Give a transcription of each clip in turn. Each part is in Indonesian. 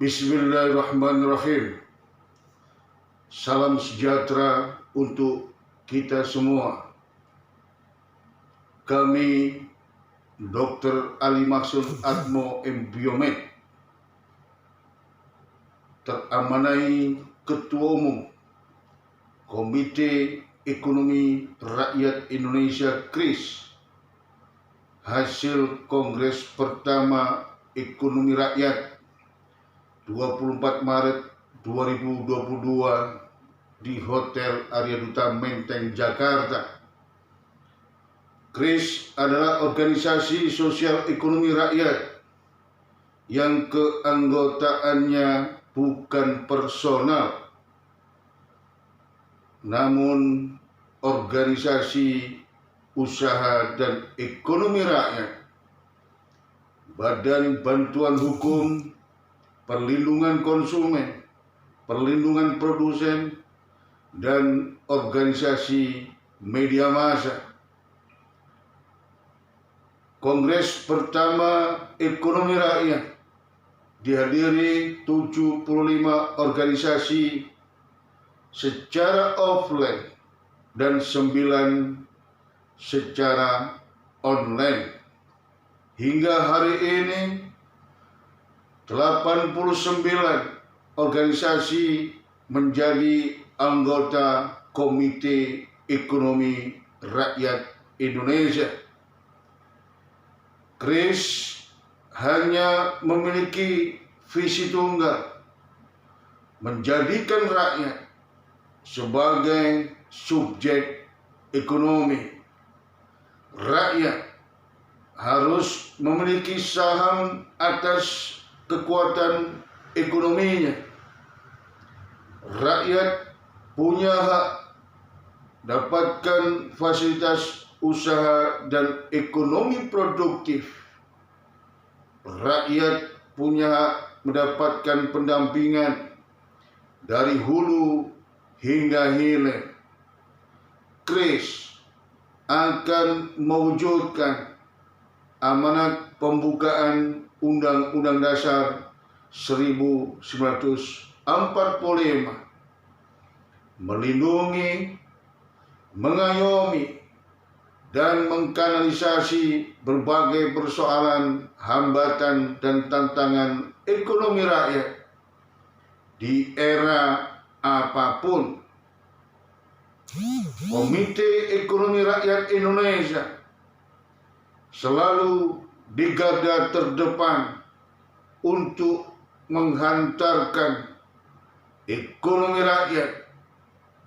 Bismillahirrahmanirrahim. Salam sejahtera untuk kita semua. Kami Dr. Ali Maksud Atmo M. Biomed, teramanai Ketua Umum Komite Ekonomi Rakyat Indonesia KRIS, hasil Kongres Pertama Ekonomi Rakyat 24 Maret 2022 di Hotel Arya Duta Menteng, Jakarta. KRIS adalah organisasi sosial ekonomi rakyat yang keanggotaannya bukan personal, namun organisasi usaha dan ekonomi rakyat, badan bantuan hukum, perlindungan konsumen, perlindungan produsen, dan organisasi media massa. Kongres Pertama Ekonomi Rakyat dihadiri 75 organisasi secara offline dan 9 secara online. Hingga hari ini 89 organisasi menjadi anggota Komite Ekonomi Rakyat Indonesia. KRIS hanya memiliki visi tunggal, menjadikan rakyat sebagai subjek ekonomi. Rakyat harus memiliki saham atas kekuatan ekonominya. Rakyat punya hak dapatkan fasilitas usaha dan ekonomi produktif. Rakyat punya hak mendapatkan pendampingan dari hulu hingga hilir. KRIS akan mewujudkan amanat pembukaan Undang-Undang Dasar 1945, melindungi, mengayomi, dan mengkanalisasi berbagai persoalan, hambatan, dan tantangan ekonomi rakyat di era apapun. Komite Ekonomi Rakyat Indonesia selalu di garda terdepan untuk menghantarkan ekonomi rakyat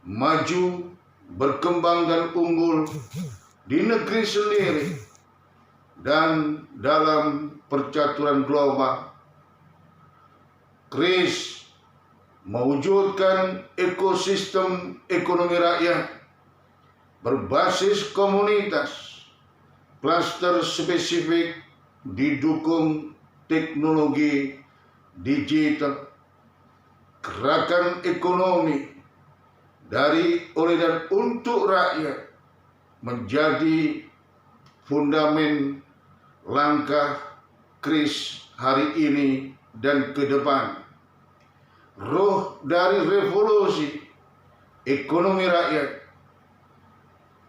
maju, berkembang, dan unggul di negeri sendiri dan dalam percaturan global. KRIS mewujudkan ekosistem ekonomi rakyat berbasis komunitas, klaster spesifik, didukung teknologi digital, gerakan ekonomi dari, oleh, dan untuk rakyat menjadi fundamen langkah KRIS hari ini dan ke depan. Roh dari revolusi ekonomi rakyat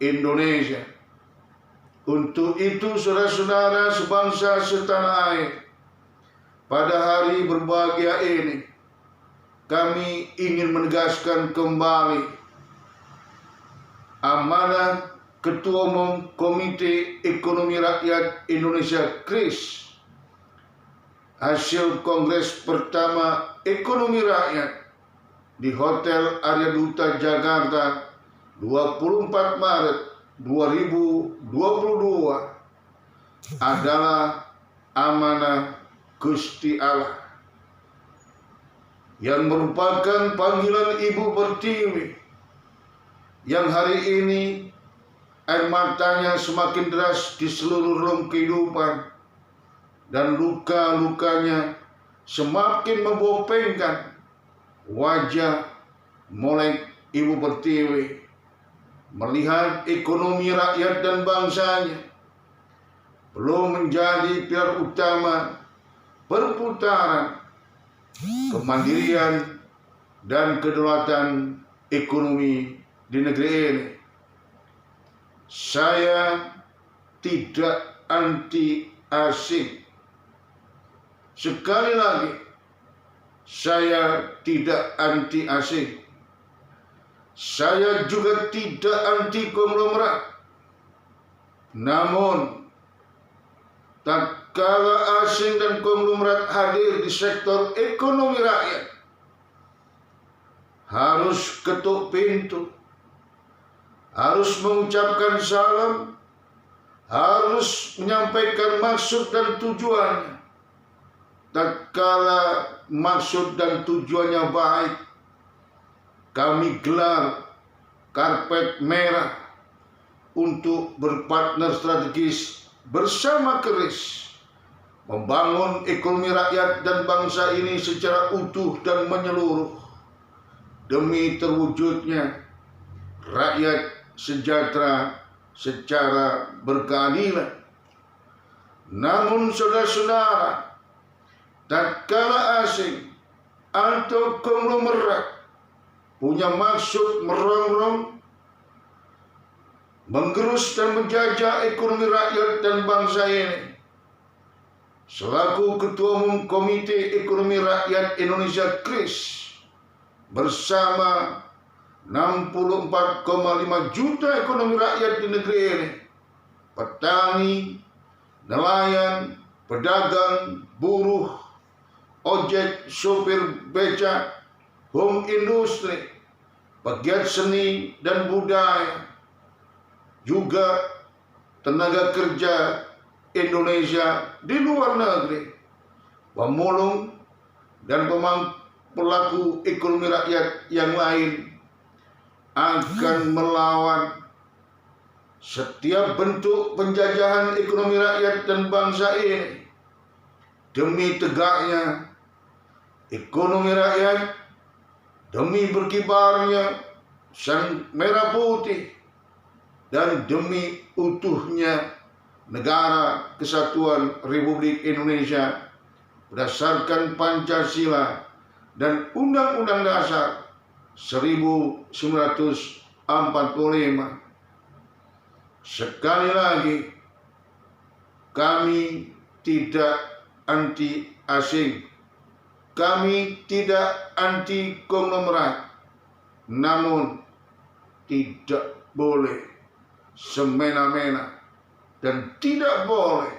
Indonesia. Untuk itu, saudara-saudara sebangsa setanah air, pada hari berbahagia ini kami ingin menegaskan kembali amanah Ketua Umum Komite Ekonomi Rakyat Indonesia KRIS, hasil Kongres Pertama Ekonomi Rakyat di Hotel Arya Duta Jakarta 24 Maret 2022 adalah amanah Gusti Allah yang merupakan panggilan Ibu Pertiwi yang hari ini air matanya semakin deras di seluruh relung kehidupan dan luka-lukanya semakin membopengkan wajah molek Ibu Pertiwi, melihat ekonomi rakyat dan bangsanya belum menjadi pilar utama perputaran kemandirian, dan kedaulatan ekonomi di negeri ini. Saya tidak anti asing. Sekali lagi, saya tidak anti asing. Saya juga tidak anti konglomerat. Namun, tatkala asing dan konglomerat hadir di sektor ekonomi rakyat, harus ketuk pintu, harus mengucapkan salam, harus menyampaikan maksud dan tujuannya. Tatkala maksud dan tujuannya baik, kami gelar karpet merah untuk berpartner strategis bersama keris, membangun ekonomi rakyat dan bangsa ini secara utuh dan menyeluruh, demi terwujudnya rakyat sejahtera secara berkeadilan. Namun saudara-saudara, tatkala asing atau konglomerat punya maksud merongrong, menggerus dan menjajah ekonomi rakyat dan bangsa ini, selaku Ketua Umum Komite Ekonomi Rakyat Indonesia KRIS, bersama 64,5 juta ekonomi rakyat di negeri ini, petani, nelayan, pedagang, buruh, ojek, sopir beca, home industri, pegiat seni dan budaya, juga tenaga kerja Indonesia di luar negeri, pemulung dan pelaku ekonomi rakyat yang lain akan melawan setiap bentuk penjajahan ekonomi rakyat dan bangsa ini demi tegaknya ekonomi rakyat, demi berkibarnya sang merah putih, dan demi utuhnya negara kesatuan Republik Indonesia berdasarkan Pancasila dan Undang-Undang Dasar 1945. Sekali lagi, kami tidak anti asing, kami tidak anti konglomerat, namun tidak boleh semena-mena dan tidak boleh